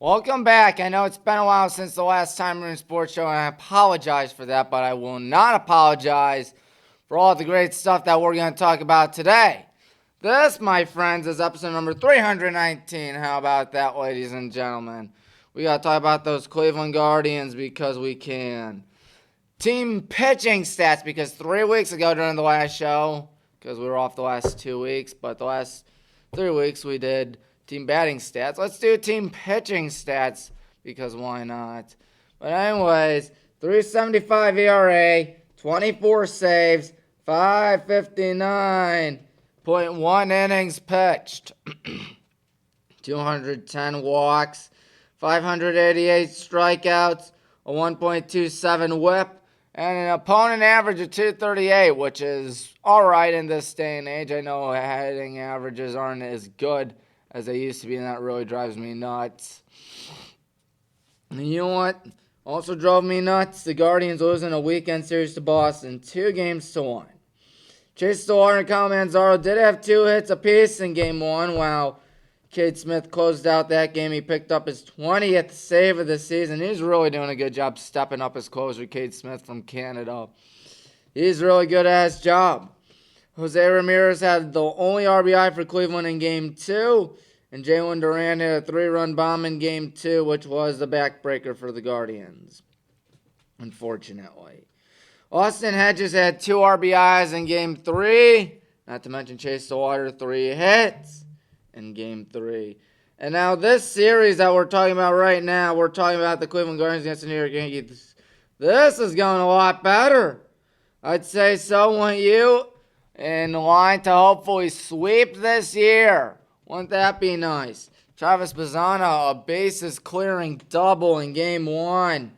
Welcome back. I know it's been a while since the last time Maroon Sports Show, and I apologize for that, but I will not apologize for all the great stuff that we're going to talk about today. This, my friends, is episode number 319. How about that, ladies and gentlemen? We got to talk about those Cleveland Guardians because we can. Team pitching stats, because 3 weeks ago during the last show, because we were off the last 2 weeks, but the last 3 weeks we did team batting stats. Let's do team pitching stats, because why not? But anyways, 3.75 ERA, 24 saves, 559.1 innings pitched, 210 walks, 588 strikeouts, a 1.27 whip, and an opponent average of 238, which is all right in this day and age. I know hitting averages aren't as good as they used to be, and that really drives me nuts. And you know what also drove me nuts? The Guardians losing a weekend series to Boston, 2-1. Chase Stewart and Kyle Manzardo did have 2 hits apiece in Game 1, while Cade Smith closed out that game. He picked up his 20th save of the season. He's really doing a good job stepping up his closer, Cade Smith from Canada. He's really good at his job. Jose Ramirez had the only RBI for Cleveland in Game 2, and Jalen Duran hit a 3-run bomb in Game 2, which was the backbreaker for the Guardians, unfortunately. Austin Hedges had 2 RBIs in Game 3, not to mention Chase Stewart, 3 hits in Game 3. And now this series that we're talking about right now, we're talking about the Cleveland Guardians against the New York Yankees. This is going a lot better. I'd say so, wouldn't you? In line to hopefully sweep this year. Wouldn't that be nice? Travis Bazzana, a bases clearing double in Game 1.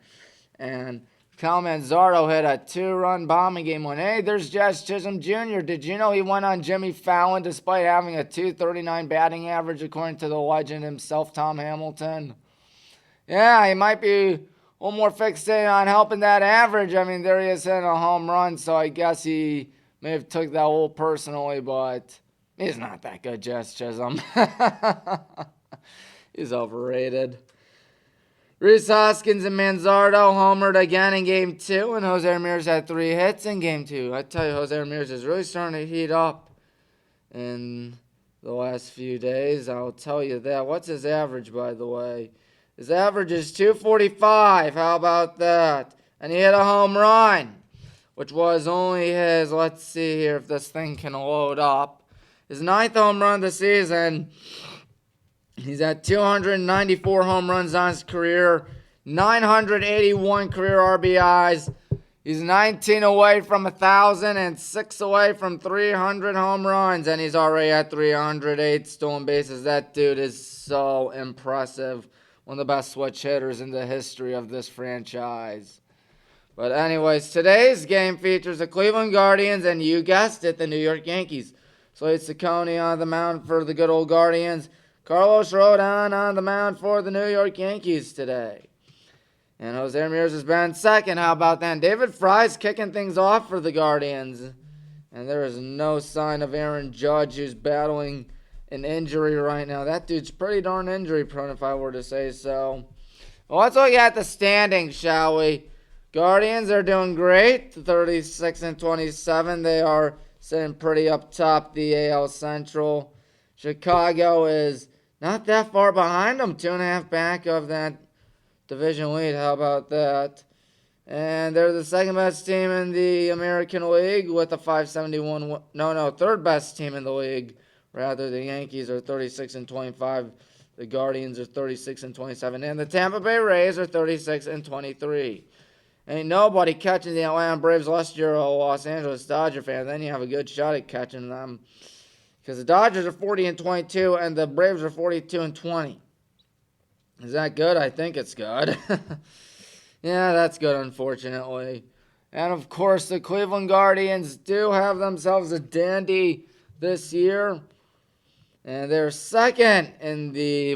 And Kyle Manzardo hit a 2-run bomb in Game 1. Hey, there's Jazz Chisholm Jr. Did you know he went on Jimmy Fallon despite having a 239 batting average, according to the legend himself, Tom Hamilton? Yeah, he might be a little more fixated on helping that average. I mean, there he is hitting a home run, so I guess he may have took that a little personally, but he's not that good, Jazz Chisholm. He's overrated. Rhys Hoskins and Manzardo homered again in Game 2, and Jose Ramirez had 3 hits in Game 2. I tell you, Jose Ramirez is really starting to heat up in the last few days. I'll tell you that. What's his average, by the way? His average is 245. How about that? And he hit a home run, which was only his, let's see here if this thing can load up, his 9th home run of the season. He's at 294 home runs on his career, 981 career RBIs. He's 19 away from 1,000 and 6 away from 300 home runs, and he's already at 308 stolen bases. That dude is so impressive. One of the best switch hitters in the history of this franchise. But anyways, today's game features the Cleveland Guardians and, you guessed it, the New York Yankees. Slade Ciccone on the mound for the good old Guardians. Carlos Rodon on the mound for the New York Yankees today. And Jose Ramirez has been second. How about that? And David Fry's kicking things off for the Guardians. And there is no sign of Aaron Judge, who's battling an injury right now. That dude's pretty darn injury prone, if I were to say so. Well, let's look at the standings, shall we? Guardians are doing great, 36-27. They are sitting pretty up top the AL Central. Chicago is not that far behind them, 2.5 back of that division lead. How about that? And they're the second best team in the American League with a 571. Third best team in the league. Rather, the Yankees are 36-25. The Guardians are 36-27. And the Tampa Bay Rays are 36-23. Ain't nobody catching the Atlanta Braves unless you're a Los Angeles Dodger fan. Then you have a good shot at catching them. Because the Dodgers are 40-22 and the Braves are 42-20. Is that good? I think it's good. Yeah, that's good, unfortunately. And of course, the Cleveland Guardians do have themselves a dandy this year. And they're second in the,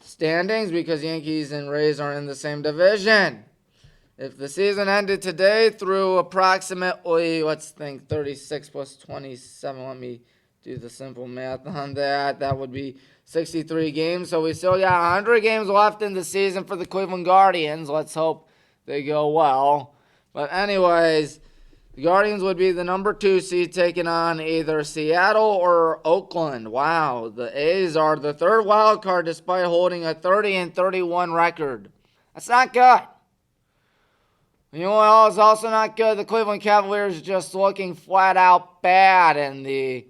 standings, because Yankees and Rays are in the same division. If the season ended today through approximately, 36 plus 27, let me Do the simple math on that. That would be 63 games. So we still got 100 games left in the season for the Cleveland Guardians. Let's hope they go well. But anyways, the Guardians would be the number 2 seed taking on either Seattle or Oakland. Wow, the A's are the 3rd wild card despite holding a 30-31 record. That's not good. You know what is also not good? The Cleveland Cavaliers just looking flat out bad in the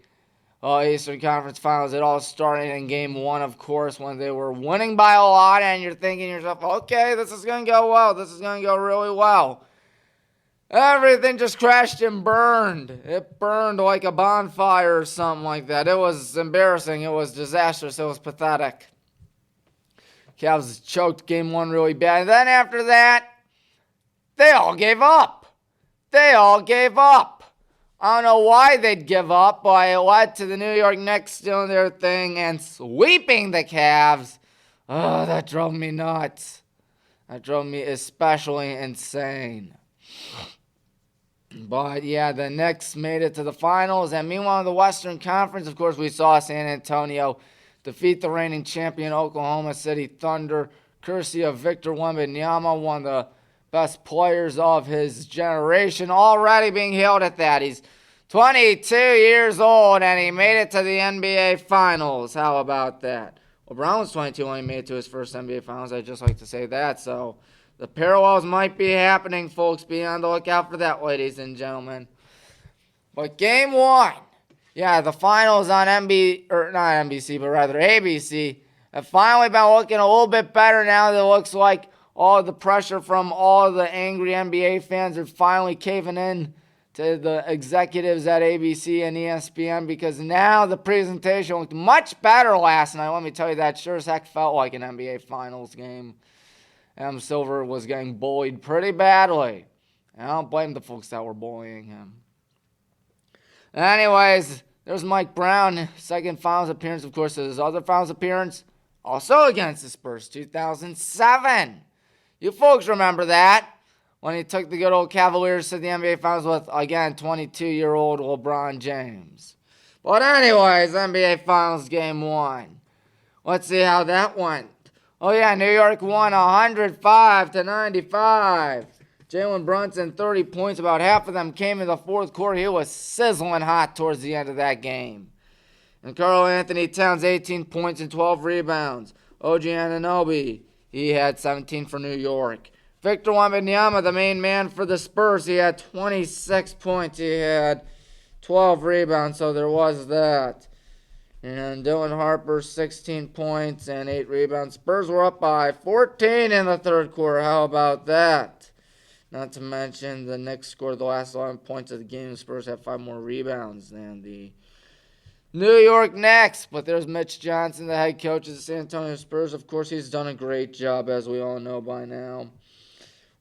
Eastern Conference Finals. It all started in Game 1, of course, when they were winning by a lot, and you're thinking to yourself, okay, this is going to go well. This is going to go really well. Everything just crashed and burned. It burned like a bonfire or something like that. It was embarrassing. It was disastrous. It was pathetic. Cavs choked Game 1 really bad. And then after that, they all gave up. They all gave up. I don't know why they'd give up, but it led to the New York Knicks doing their thing and sweeping the Cavs. Oh, that drove me nuts. That drove me especially insane. But yeah, the Knicks made it to the finals. And meanwhile, in the Western Conference, of course, we saw San Antonio defeat the reigning champion Oklahoma City Thunder, courtesy of Victor Wembanyama, one of the best players of his generation, already being hailed at that. He's 22 years old, and he made it to the NBA Finals. How about that? Well, Brown was 22 when he made it to his first NBA Finals. I'd just like to say that. So the parallels might be happening, folks. Be on the lookout for that, ladies and gentlemen. But Game 1, yeah, the finals on not NBC, but rather ABC, have finally been looking a little bit better now that it looks like all the pressure from all the angry NBA fans are finally caving in to the executives at ABC and ESPN, because now the presentation looked much better last night. Let me tell you, that sure as heck felt like an NBA Finals game. Adam Silver was getting bullied pretty badly. And I don't blame the folks that were bullying him. Anyways, there's Mike Brown, second finals appearance, of course, his other finals appearance, also against the Spurs, 2007. You folks remember that, when he took the good old Cavaliers to the NBA Finals with, again, 22-year-old LeBron James. But anyways, NBA Finals Game 1. Let's see how that went. Oh yeah, New York won 105-95. Jalen Brunson, 30 points. About half of them came in the fourth quarter. He was sizzling hot towards the end of that game. And Karl Anthony Towns, 18 points and 12 rebounds. OG Anunoby, he had 17 for New York. Victor Wembanyama, the main man for the Spurs, he had 26 points. He had 12 rebounds, so there was that. And Dylan Harper, 16 points and 8 rebounds. Spurs were up by 14 in the third quarter. How about that? Not to mention the Knicks scored the last 11 points of the game. The Spurs have 5 more rebounds than the New York Knicks. But there's Mitch Johnson, the head coach of the San Antonio Spurs. Of course, he's done a great job, as we all know by now.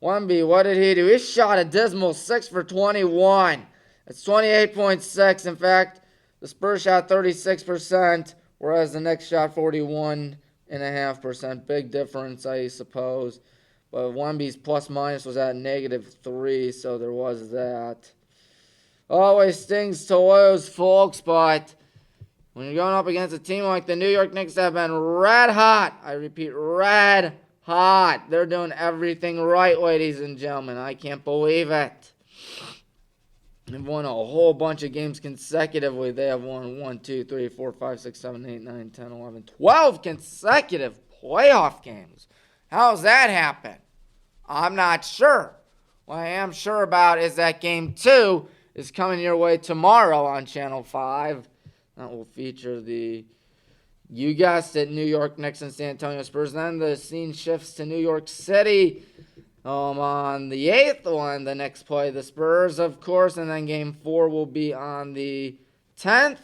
Wemby, what did he do? He shot a dismal 6 for 21. That's 28.6. In fact, the Spurs shot 36%, whereas the Knicks shot 41.5%. Big difference, I suppose. But Wemby's plus-minus was at -3, so there was that. Always stings to lose, folks, but when you're going up against a team like the New York Knicks that have been red hot, I repeat, red hot. They're doing everything right, ladies and gentlemen. I can't believe it. They've won a whole bunch of games consecutively. They have won 1, 2, 3, 4, 5, 6, 7, 8, 9, 10, 11, 12 consecutive playoff games. How's that happen? I'm not sure. What I am sure about is that Game 2 is coming your way tomorrow on Channel 5. That will feature the, you guessed it, New York Knicks and San Antonio Spurs. Then the scene shifts to New York City on the 8th one. The Knicks play the Spurs, of course. And then Game 4 will be on the 10th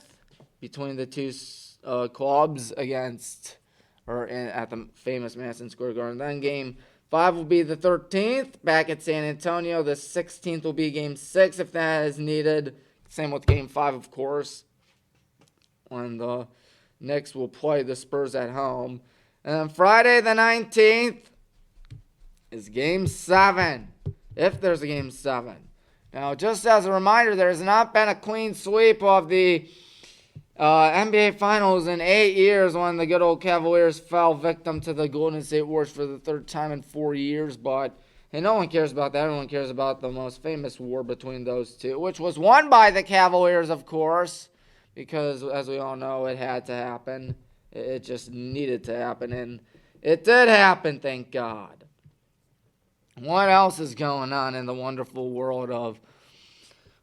between the two clubs at the famous Madison Square Garden. Then Game 5 will be the 13th back at San Antonio. The 16th will be Game 6 if that is needed. Same with Game 5, of course, when the Knicks will play the Spurs at home. And then Friday the 19th is Game 7, if there's a Game 7. Now, just as a reminder, there has not been a clean sweep of the NBA Finals in 8 years when the good old Cavaliers fell victim to the Golden State Warriors for the third time in 4 years. But hey, no one cares about that. Everyone cares about the most famous war between those two, which was won by the Cavaliers, of course, because as we all know, it had to happen. It just needed to happen, and it did happen, thank God. What else is going on in the wonderful world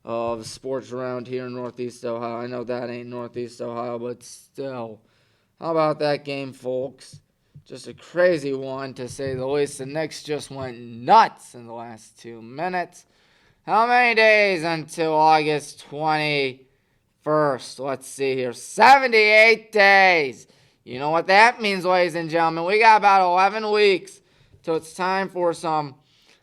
of sports around here in Northeast Ohio? I know that ain't Northeast Ohio, but still. How about that game, folks? Just a crazy one, to say the least. The Knicks just went nuts in the last 2 minutes. How many days until August 21st? Let's see here. 78 days. You know what that means, ladies and gentlemen. We got about 11 weeks till it's time for some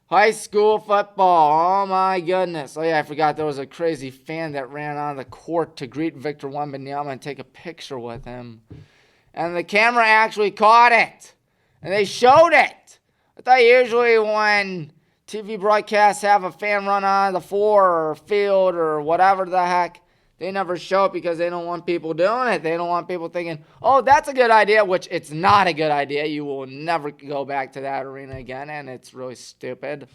high school football. Oh, my goodness. Oh, yeah, I forgot there was a crazy fan that ran on the court to greet Victor Wembanyama and take a picture with him. And the camera actually caught it. And they showed it. I thought usually when TV broadcasts have a fan run on the floor or field or whatever the heck, they never show it because they don't want people doing it. They don't want people thinking, oh, that's a good idea, which it's not a good idea. You will never go back to that arena again, and it's really stupid.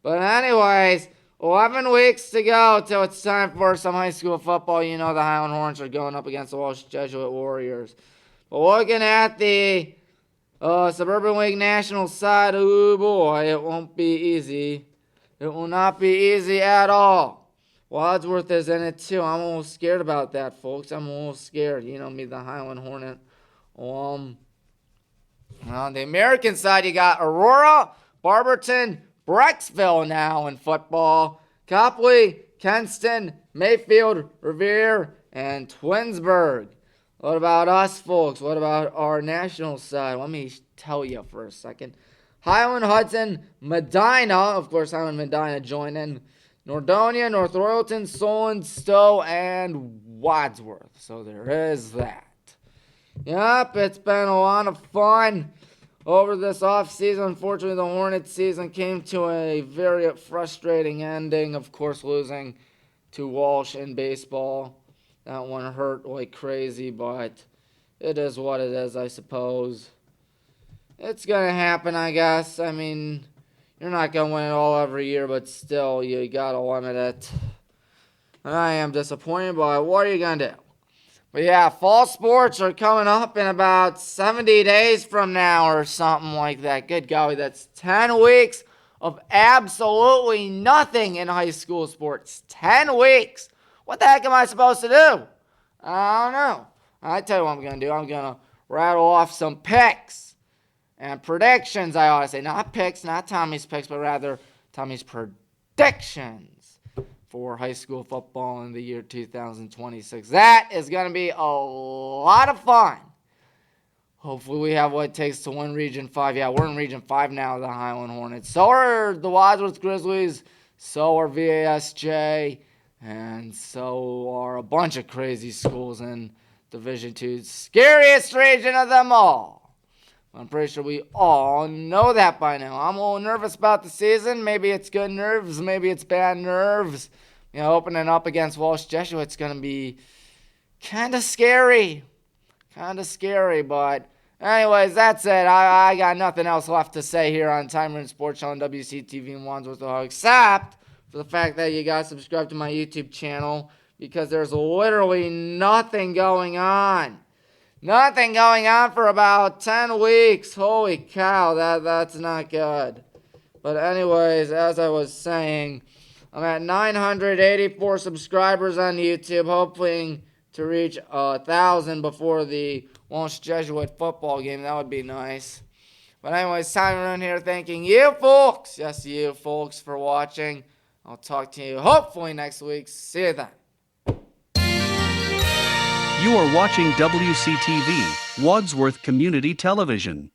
But anyways, 11 weeks to go till it's time for some high school football. You know the Highland Horns are going up against the Walsh Jesuit Warriors. But looking at the Suburban League National side, oh boy, it won't be easy. It will not be easy at all. Wadsworth is in it too. I'm a little scared about that, folks. I'm a little scared. You know me, the Highland Hornet. On the American side, you got Aurora, Barberton, Brecksville now in football. Copley, Kenston, Mayfield, Revere, and Twinsburg. What about us, folks? What about our national side? Let me tell you for a second. Highland, Hudson, Medina. Of course, Highland, Medina joining. Nordonia, North Royalton, Solon, Stowe, and Wadsworth. So there is that. Yep, it's been a lot of fun over this offseason. Unfortunately, the Hornets season came to a very frustrating ending. Of course, losing to Walsh in baseball. That one hurt like crazy, but it is what it is, I suppose. It's going to happen, I guess. I mean, you're not going to win it all every year, but still, you got to limit it. I am disappointed, but what are you going to do? But yeah, fall sports are coming up in about 70 days from now or something like that. Good golly, that's 10 weeks of absolutely nothing in high school sports. 10 weeks. What the heck am I supposed to do? I don't know. I tell you what I'm going to do. I'm going to rattle off some picks and predictions, I ought to say. Not picks, not Tommy's picks, but rather Tommy's predictions for high school football in the year 2026. That is going to be a lot of fun. Hopefully we have what it takes to win Region 5. Yeah, we're in Region 5 now, the Highland Hornets. So are the Wadsworth Grizzlies. So are VASJ. And so are a bunch of crazy schools in Division 2. Scariest region of them all. I'm pretty sure we all know that by now. I'm a little nervous about the season. Maybe it's good nerves. Maybe it's bad nerves. You know, opening up against Walsh Jesuit, it's going to be kind of scary. But anyways, that's it. I got nothing else left to say here on Time Run Sports Show on WCTV in Wadsworth, Ohio, except for the fact that you guys subscribe to my YouTube channel, because there's literally nothing going on. Nothing going on for about 10 weeks. Holy cow, that's not good. But anyways, as I was saying, I'm at 984 subscribers on YouTube, hoping to reach 1,000 before the Walsh Jesuit football game. That would be nice. But anyways, time around here thanking you folks. Yes, you folks for watching. I'll talk to you hopefully next week. See you then. You are watching WCTV, Wadsworth Community Television.